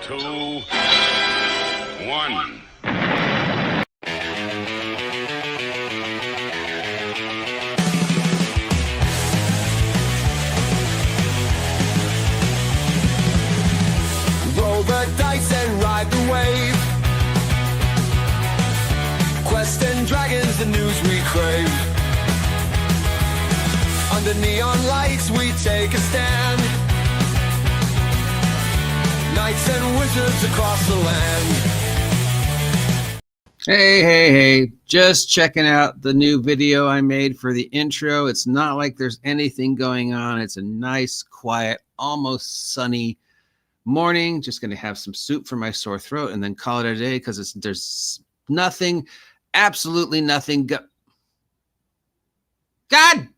2, 1. Roll the dice and ride the wave. Quest and dragons, the news we crave. Under neon lights we take a stand. Knights and wizards across the land. Hey, just checking out the new video I made for the intro. It's not like there's anything going on. It's a nice, quiet, almost sunny morning. Just going to have some soup for my sore throat and then call it a day because there's nothing, absolutely nothing. God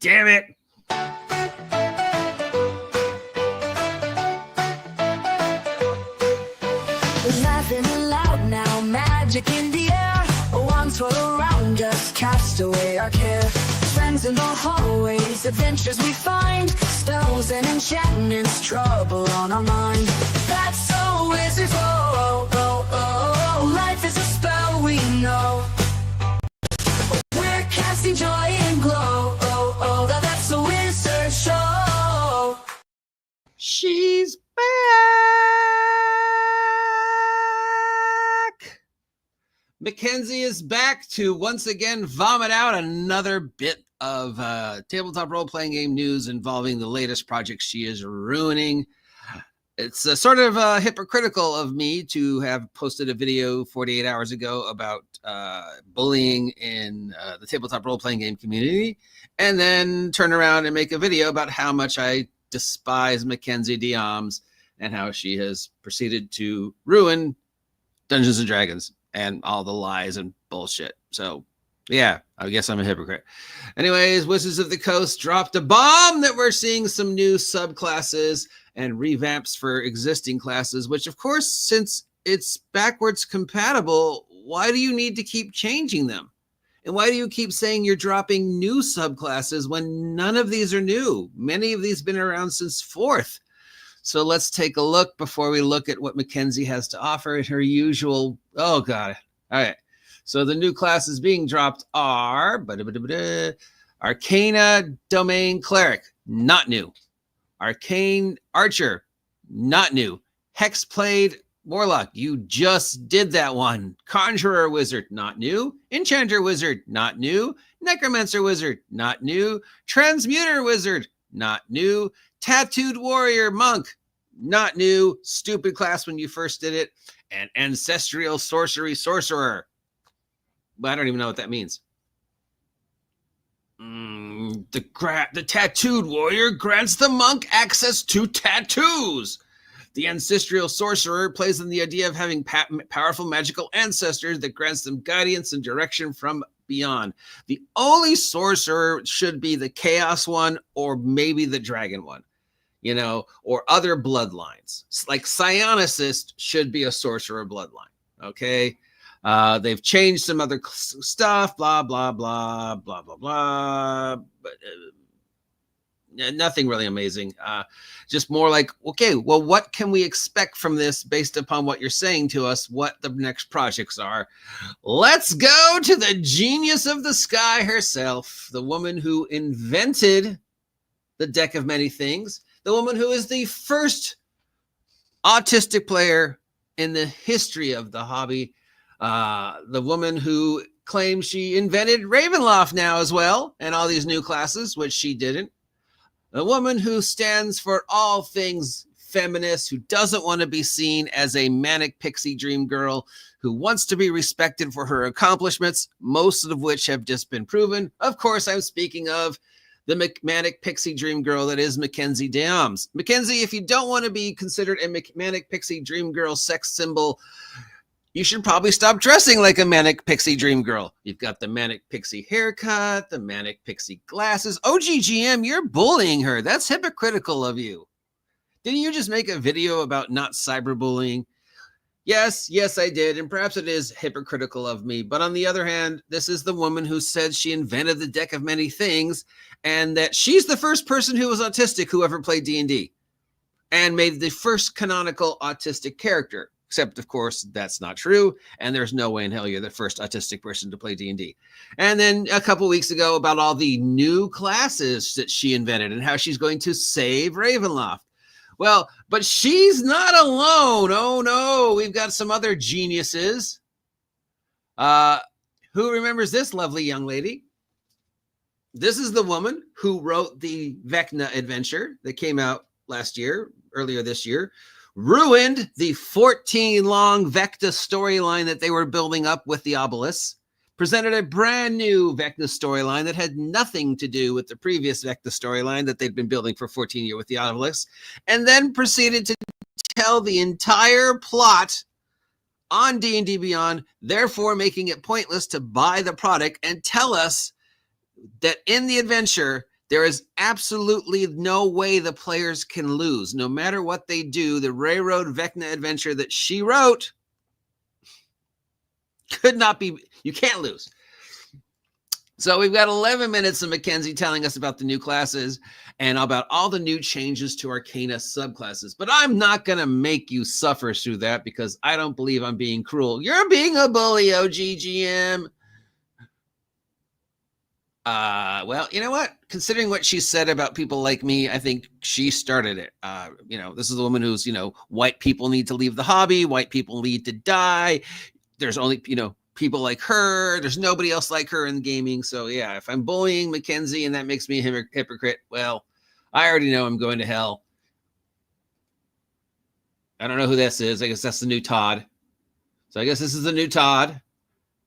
damn it. Laughing aloud now, magic in the air. Wands swirl around us, cast away our care. Friends in the hallways, adventures we find. Spells and enchantments, trouble on our mind. That's so wizards, life is a spell we know. We're casting joy and glow, that's a wizard show. She's back. Makenzie is back to once again vomit out another bit of tabletop role-playing game news involving the latest project she is ruining. It's sort of hypocritical of me to have posted a video 48 hours ago about bullying in the tabletop role-playing game community and then turn around and make a video about how much I despise Makenzie De Armas and how she has proceeded to ruin Dungeons and Dragons and all the lies and bullshit. So, yeah, I guess I'm a hypocrite. Anyways, Wizards of the Coast dropped a bomb that we're seeing some new subclasses and revamps for existing classes, which, of course, since it's backwards compatible, why do you need to keep changing them? And why do you keep saying you're dropping new subclasses when none of these are new? Many of these have been around since 4th. So let's take a look before we look at what Makenzie has to offer in her usual. Oh, God. All right. So the new classes being dropped are Arcane Domain Cleric, not new. Arcane Archer, not new. Hexblade Warlock, you just did that one. Conjurer Wizard, not new. Enchanter Wizard, not new. Necromancer Wizard, not new. Transmuter Wizard, not new. Tattooed Warrior Monk, not new. Stupid class when you first did it. And Ancestral Sorcery Sorcerer. I don't even know what that means. The Tattooed Warrior grants the monk access to tattoos. The Ancestral Sorcerer plays on the idea of having powerful magical ancestors that grants them guidance and direction from beyond. The only sorcerer should be the Chaos one or maybe the Dragon one, you know, or other bloodlines. Like Psionicist should be a sorcerer bloodline, okay? They've changed some other stuff, blah, blah, blah, blah, blah, blah, but nothing really amazing. Just more like, okay, well, what can we expect from this based upon what you're saying to us, what the next projects are? Let's go to the genius of the sky herself, the woman who invented the deck of many things, the woman who is the first autistic player in the history of the hobby, the woman who claims she invented Ravenloft now as well, and all these new classes, which she didn't. The woman who stands for all things feminist, who doesn't want to be seen as a manic pixie dream girl, who wants to be respected for her accomplishments, most of which have just been proven. Of course, I'm speaking of the manic pixie dream girl that is Makenzie De Armas. Makenzie, if you don't want to be considered a manic pixie dream girl sex symbol, you should probably stop dressing like a manic pixie dream girl. You've got the manic pixie haircut, the manic pixie glasses. OGGM, you're bullying her. That's hypocritical of you. Didn't you just make a video about not cyberbullying? Yes, I did. And perhaps it is hypocritical of me. But on the other hand, this is the woman who said she invented the deck of many things and that she's the first person who was autistic who ever played D&D and made the first canonical autistic character. Except, of course, that's not true. And there's no way in hell you're the first autistic person to play D&D. And then a couple weeks ago about all the new classes that she invented and how she's going to save Ravenloft. Well, but she's not alone. Oh, no. We've got some other geniuses. Who remembers this lovely young lady? This is the woman who wrote the Vecna adventure that came out earlier this year, ruined the 14-long Vecna storyline that they were building up with the obelisks, presented a brand new Vecna storyline that had nothing to do with the previous Vecna storyline that they'd been building for 14 years with the obelisks, and then proceeded to tell the entire plot on d&dBeyound, therefore making it pointless to buy the product, and tell us that in the adventure, there is absolutely no way the players can lose. No matter what they do, the Railroad Vecna adventure that she wrote could not be, you can't lose. So we've got 11 minutes of Makenzie telling us about the new classes and about all the new changes to Arcana subclasses. But I'm not going to make you suffer through that because I don't believe I'm being cruel. You're being a bully, OGGM. Well, you know what? Considering what she said about people like me, I think she started it. This is a woman who's, white people need to leave the hobby. White people need to die. There's only, people like her. There's nobody else like her in gaming. So yeah, if I'm bullying Makenzie and that makes me a hypocrite, well, I already know I'm going to hell. I don't know who this is. I guess that's the new Todd. So I guess this is the new Todd.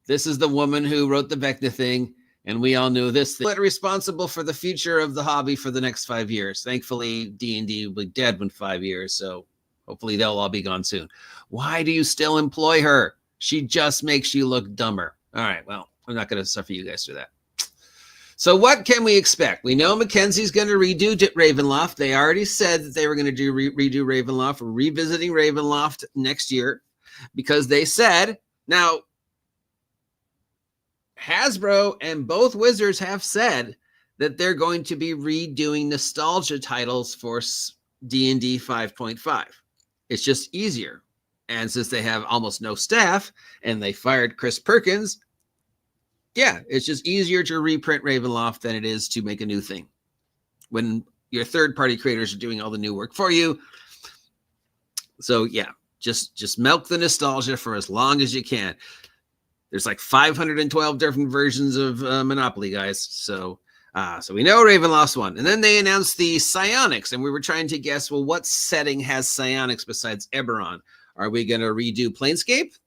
This is the woman who wrote the Vecna thing. And we all knew this thing. But responsible for the future of the hobby for the next 5 years. Thankfully, D&D will be dead in 5 years. So hopefully they'll all be gone soon. Why do you still employ her? She just makes you look dumber. All right, well, I'm not going to suffer you guys through that. So what can we expect? We know Makenzie's going to redo Ravenloft. They already said that they were going to redo Ravenloft. We're revisiting Ravenloft next year because they said, now, Hasbro and both Wizards have said that they're going to be redoing nostalgia titles for D&D 5.5. It's just easier. And since they have almost no staff and they fired Chris Perkins, yeah, it's just easier to reprint Ravenloft than it is to make a new thing. When your third-party creators are doing all the new work for you. So yeah, just milk the nostalgia for as long as you can. There's like 512 different versions of Monopoly, guys. So we know Ravenloft's one. And then they announced the Psionics, and we were trying to guess, well, what setting has Psionics besides Eberon? Are we going to redo Planescape?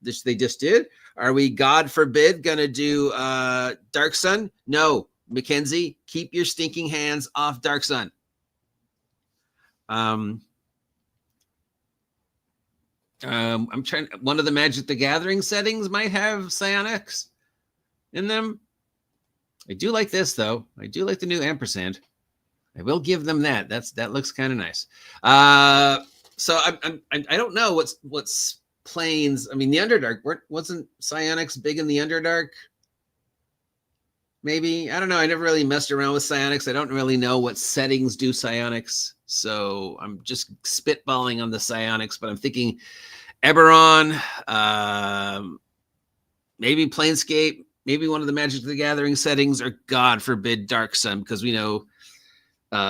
This they just did. Are we, God forbid, going to do Darksun? No. Makenzie, keep your stinking hands off Darksun. I'm trying. One of the Magic the Gathering settings might have Psionics in them. I do like this though. I do like the new ampersand. I will give them that. That looks kind of nice. So I don't know what's planes. I mean, the Underdark wasn't Psionics big in the Underdark? Maybe, I don't know. I never really messed around with Psionics. I don't really know what settings do Psionics. So I'm just spitballing on the Psionics, but I'm thinking Eberon, maybe Planescape, maybe one of the Magic the Gathering settings, or God forbid Darksun, because we know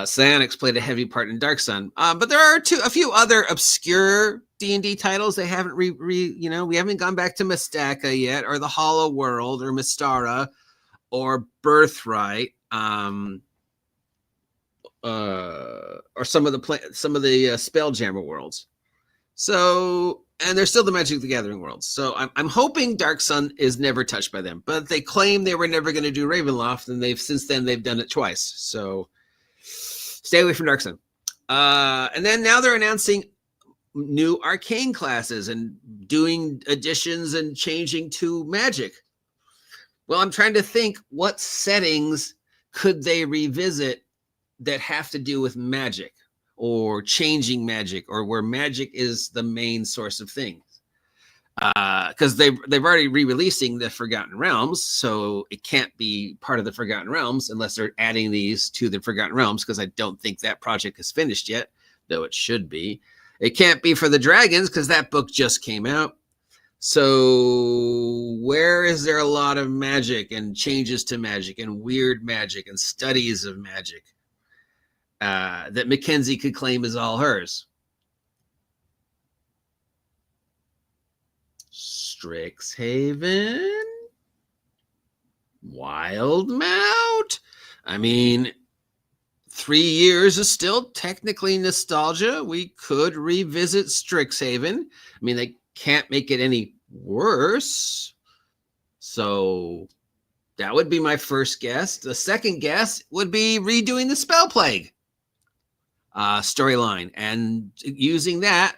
Psionics played a heavy part in Darksun. But there are a few other obscure D&D titles they haven't we haven't gone back to Mystaka yet, or the Hollow World, or Mystara, or Birthright, or some of the Spelljammer worlds. So, and there's still the Magic the Gathering worlds. So I'm hoping Darksun is never touched by them. But they claim they were never going to do Ravenloft, and since then they've done it twice. So stay away from Darksun. And then now they're announcing new Arcane classes and doing additions and changing to Magic. Well, I'm trying to think, what settings could they revisit that have to do with Magic or changing Magic, or where Magic is the main source of things? Because they've already re-releasing the Forgotten Realms, so it can't be part of the Forgotten Realms unless they're adding these to the Forgotten Realms, because I don't think that project is finished yet, though it should be. It can't be for the dragons because that book just came out. So where is there a lot of magic and changes to magic and weird magic and studies of magic that Makenzie could claim is all hers? STRIXHAVEN? Wildmount? I mean, 3 years is still technically nostalgia. We could revisit STRIXHAVEN. I mean, they can't make it any worse. So that would be my first guess. The second guess would be redoing the Spell Plague storyline and using that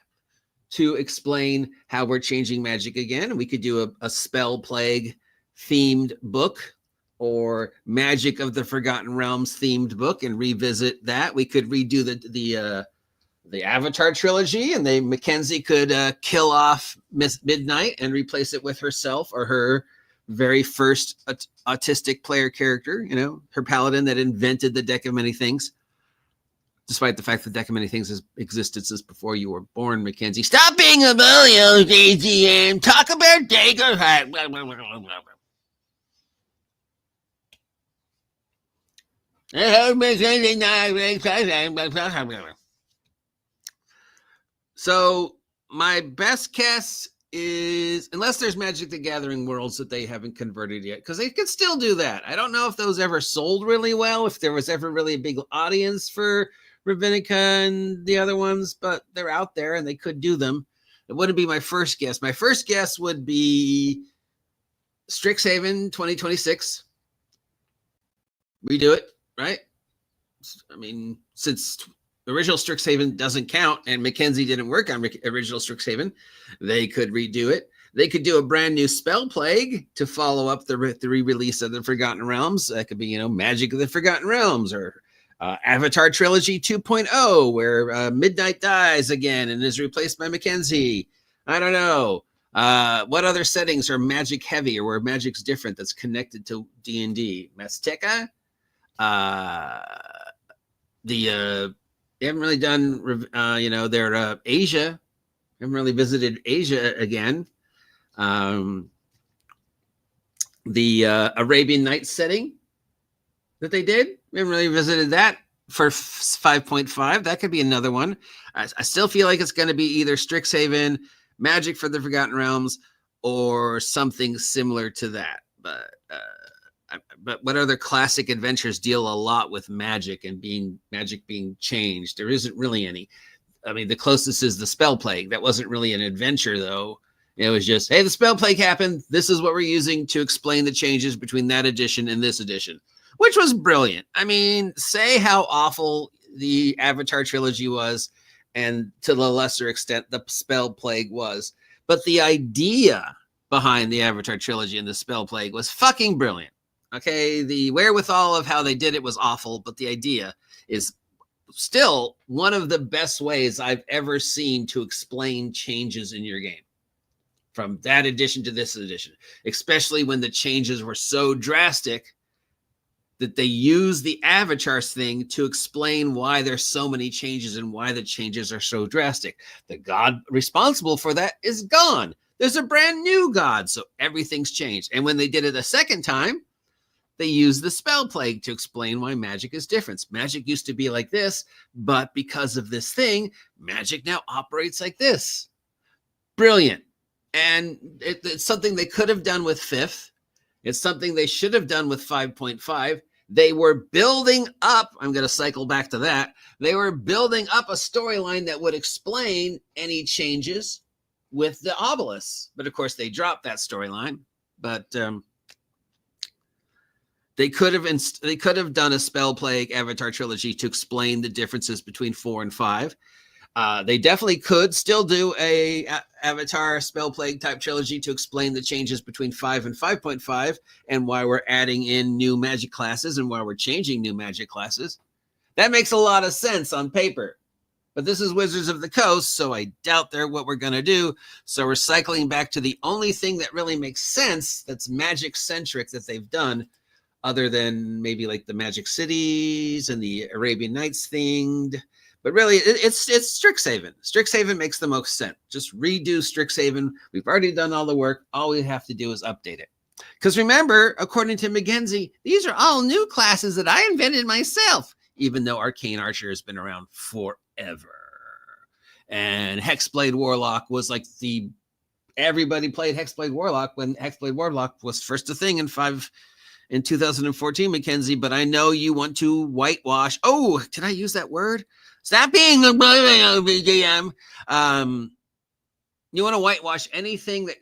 to explain how we're changing magic again. We could do a Spell Plague themed book or Magic of the Forgotten Realms themed book and revisit that. We could redo the Avatar trilogy, and Makenzie could kill off Miss Midnight and replace it with herself or her very first autistic player character, you know, her paladin that invented the Deck of Many Things, despite the fact that Deck of Many Things has existed since before you were born, Makenzie. Stop being a bully, DGM. Talk about Daggerheart. So my best guess is, unless there's Magic the Gathering worlds that they haven't converted yet, because they could still do that. I don't know if those ever sold really well, if there was ever really a big audience for Ravenica and the other ones, but they're out there and they could do them. It wouldn't be my first guess. My first guess would be STRIXHAVEN 2026. Redo it, right? I mean, since original Strixhaven doesn't count and Makenzie didn't work on original Strixhaven, they could redo it. They could do a brand new Spell Plague to follow up the re-release of the Forgotten Realms. That could be, you know, Magic of the Forgotten Realms or Avatar Trilogy 2.0, where Midnight dies again and is replaced by Makenzie. I don't know. What other settings are magic heavy or where magic's different that's connected to D&D? Mazteca? They haven't really done, you know, their Asia. Haven't really visited Asia again. The Arabian Nights setting that they did, we haven't really visited that for 5.5. That could be another one. I still feel like it's going to be either Strixhaven, Magic for the Forgotten Realms, or something similar to that. But what other classic adventures deal a lot with magic and magic being changed? There isn't really any. I mean, the closest is the Spell Plague. That wasn't really an adventure, though. It was just, hey, the Spell Plague happened. This is what we're using to explain the changes between that edition and this edition, which was brilliant. I mean, say how awful the Avatar trilogy was, and to the lesser extent, the Spell Plague was. But the idea behind the Avatar trilogy and the Spell Plague was fucking brilliant. Okay, the wherewithal of how they did it was awful, but the idea is still one of the best ways I've ever seen to explain changes in your game. From that edition to this edition, especially when the changes were so drastic that they use the avatars thing to explain why there's so many changes and why the changes are so drastic. The god responsible for that is gone. There's a brand new god, so everything's changed. And when they did it a second time, they used the Spell Plague to explain why magic is different. Magic used to be like this, but because of this thing, magic now operates like this. Brilliant. And it's something they could have done with 5th. It's something they should have done with 5.5. They were building up, I'm going to cycle back to that. They were building up a storyline that would explain any changes with the obelisks. But of course, they dropped that storyline. But they could have done a Spell Plague Avatar trilogy to explain the differences between 4 and 5. They definitely could still do a Avatar Spell Plague type trilogy to explain the changes between 5 and 5.5 and why we're adding in new magic classes and why we're changing new magic classes. That makes a lot of sense on paper. But this is Wizards of the Coast, so I doubt they're what we're going to do. So we're cycling back to the only thing that really makes sense that's magic-centric that they've done, other than maybe like the Magic Cities and the Arabian Nights thinged. But really, it's Strixhaven. Strixhaven makes the most sense. Just redo Strixhaven. We've already done all the work. All we have to do is update it. Because remember, according to Makenzie, these are all new classes that I invented myself, even though Arcane Archer has been around forever. And Hexblade Warlock was like everybody played Hexblade Warlock when Hexblade Warlock was first a thing in 2014, Makenzie. But I know you want to whitewash. Oh, did I use that word? Stop being the BGM. You want to whitewash anything that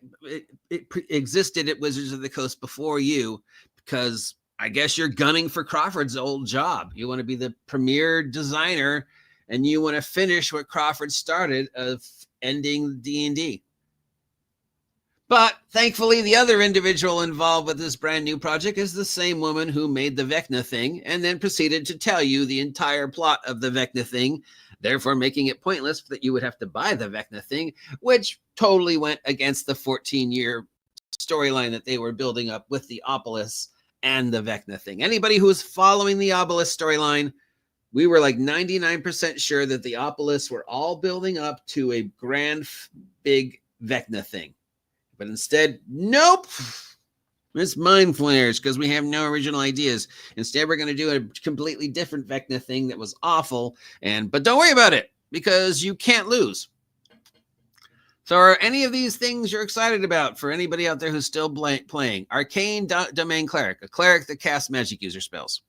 existed at Wizards of the Coast before you, because I guess you're gunning for Crawford's old job. You want to be the premier designer, and you want to finish what Crawford started of ending D&D. But thankfully, the other individual involved with this brand new project is the same woman who made the Vecna thing and then proceeded to tell you the entire plot of the Vecna thing, therefore making it pointless that you would have to buy the Vecna thing, which totally went against the 14-year storyline that they were building up with the Obelisk and the Vecna thing. Anybody who was following the Obelisk storyline, we were like 99% sure that the Obelisks were all building up to a grand, big Vecna thing. But instead, nope. It's mind flares because we have no original ideas. Instead, we're going to do a completely different Vecna thing that was awful. But don't worry about it because you can't lose. So are any of these things you're excited about for anybody out there who's still playing? Arcane Domain Cleric, a cleric that casts magic user spells.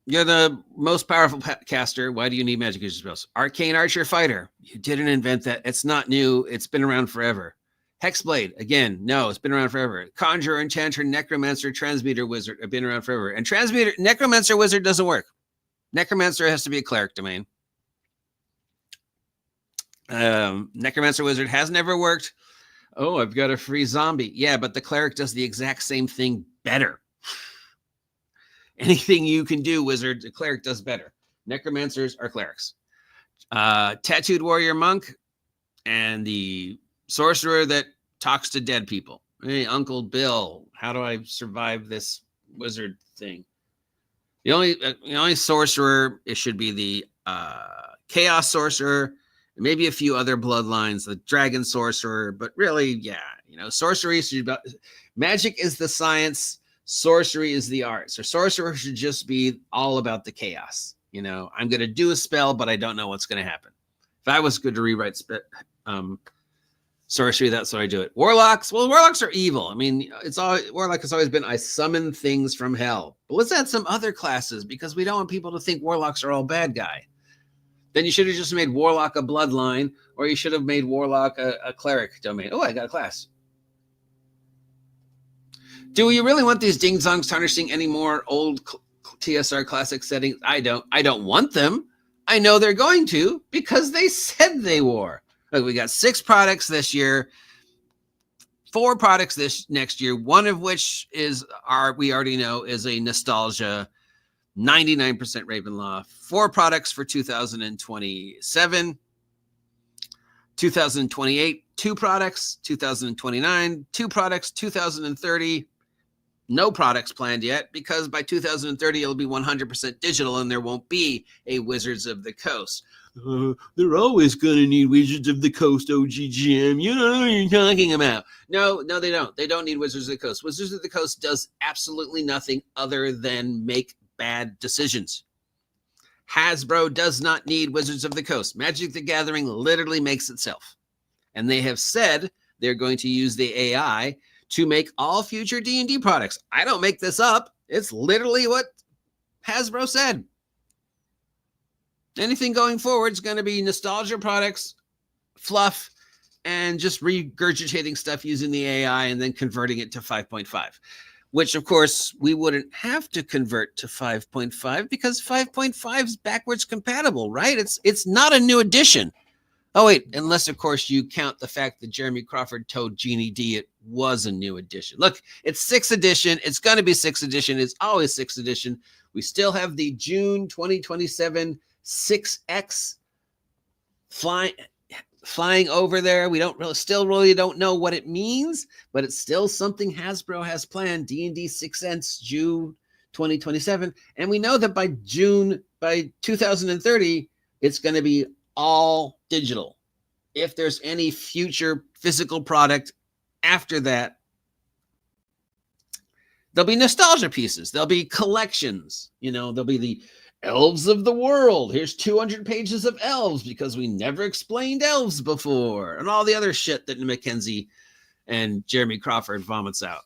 You're the most powerful caster. Why do you need magic user spells? Arcane Archer Fighter. You didn't invent that. It's not new. It's been around forever. Hexblade. Again, no, it's been around forever. Conjurer, Enchanter, Necromancer, Transmuter Wizard have been around forever. And Necromancer Wizard doesn't work. Necromancer has to be a cleric domain. Necromancer Wizard has never worked. Oh, I've got a free zombie. Yeah, but the cleric does the exact same thing better. Anything you can do, wizard, the cleric does better. Necromancers are clerics. Tattooed warrior monk and the sorcerer that talks to dead people. Hey, Uncle Bill, how do I survive this wizard thing? The only sorcerer, it should be the chaos sorcerer, maybe a few other bloodlines, the dragon sorcerer, but really, yeah, sorcery should be about, magic is the science. Sorcery is the art. So sorcerer should just be all about the chaos. I'm going to do a spell, but I don't know what's going to happen. If I was good to rewrite sorcery, that's how I do it. Warlocks, well, warlocks are evil. I mean, warlock has always been, I summon things from hell. But let's add some other classes because we don't want people to think warlocks are all bad guy. Then you should have just made warlock a bloodline, or you should have made warlock a cleric domain. Oh, I got a class. Do you really want these ding-dongs tarnishing any more old TSR classic settings? I don't want them. I know they're going to because they said they were. Look, we got 6 products this year, 4 products this next year, one of which we already know is a nostalgia, 99% Ravenloft. 4 products for 2027, 2028, 2 products, 2029, 2 products, 2030. No products planned yet because by 2030 it'll be 100% digital and there won't be a Wizards of the Coast. They're always going to need Wizards of the Coast, OGGM. You know what you're talking about. No, they don't. They don't need Wizards of the Coast. Wizards of the Coast does absolutely nothing other than make bad decisions. Hasbro does not need Wizards of the Coast. Magic the Gathering literally makes itself. And they have said they're going to use the AI to make all future D&D products. I don't make this up. It's literally what Hasbro said. Anything going forward is going to be nostalgia products, fluff, and just regurgitating stuff using the AI and then converting it to 5.5, which, of course, we wouldn't have to convert to 5.5 because 5.5 is backwards compatible, right? It's not a new edition. Oh, wait, unless, of course, you count the fact that Jeremy Crawford told Jeannie D it was a new edition. Look, it's 6th edition. It's going to be 6th edition. It's always 6th edition. We still have the June 2027 6X flying over there. We still really don't know what it means, but it's still something Hasbro has planned. D&D 6X June 2027. And we know that by 2030, it's going to be all digital. If there's any future physical product after that, there'll be nostalgia pieces. There'll be collections. There'll be the Elves of the World. Here's 200 pages of elves because we never explained elves before, and all the other shit that Makenzie and Jeremy Crawford vomits out.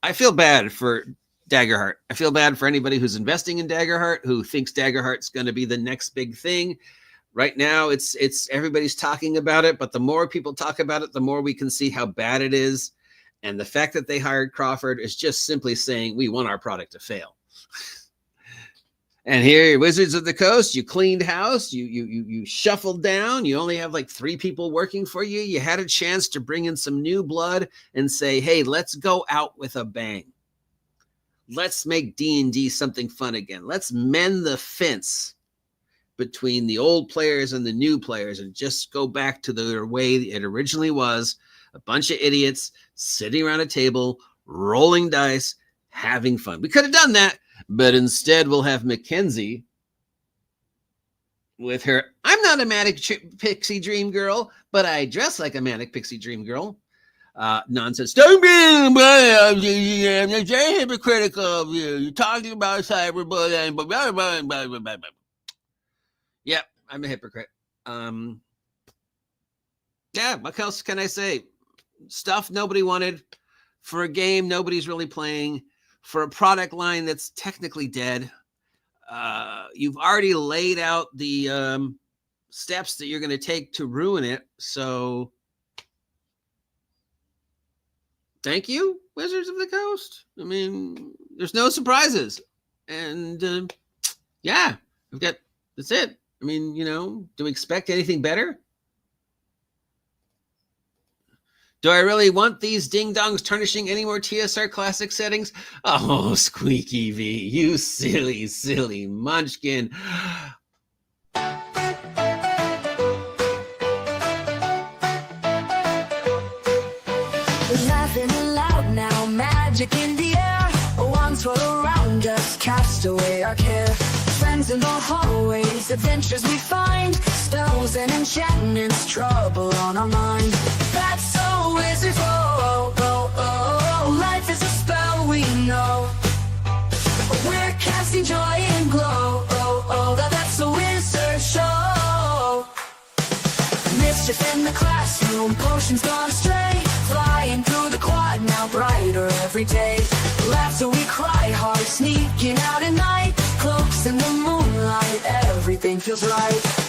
I feel bad for Daggerheart. I feel bad for anybody who's investing in Daggerheart, who thinks Daggerheart's going to be the next big thing. Right now, it's everybody's talking about it, but the more people talk about it, the more we can see how bad it is. And the fact that they hired Crawford is just simply saying, we want our product to fail. And here, Wizards of the Coast, you cleaned house, you shuffled down, you only have like 3 people working for you. You had a chance to bring in some new blood and say, hey, let's go out with a bang. Let's make D&D something fun again. Let's mend the fence between the old players and the new players and just go back to the way it originally was. A bunch of idiots sitting around a table, rolling dice, having fun. We could have done that. But instead, we'll have Makenzie with her, I'm not a manic pixie dream girl, but I dress like a manic pixie dream girl. Nonsense. Don't be I'm very hypocritical of you. You're talking about cyberbullying. Yep, I'm a hypocrite. Yeah, what else can I say? Stuff nobody wanted for a game nobody's really playing. For a product line that's technically dead. You've already laid out the steps that you're going to take to ruin it. So thank you, Wizards of the Coast. I mean, there's no surprises. And yeah, that's it. I mean, do we expect anything better? Do I really want these ding-dongs tarnishing any more TSR Classic settings? Oh, Squeaky V, you silly, silly munchkin. Laughing aloud now, magic in the air. Wands roll around us, cast away our care. Friends in the hallways, adventures we find. Spells and enchantments, trouble on our mind. That's so wizard, life is a spell we know. We're casting joy and glow, that's a wizard show. Mischief in the classroom, potions gone astray. Flying through the quad, now brighter every day. Laughter we cry hard, sneaking out at night. Cloaks in the moonlight, everything feels right.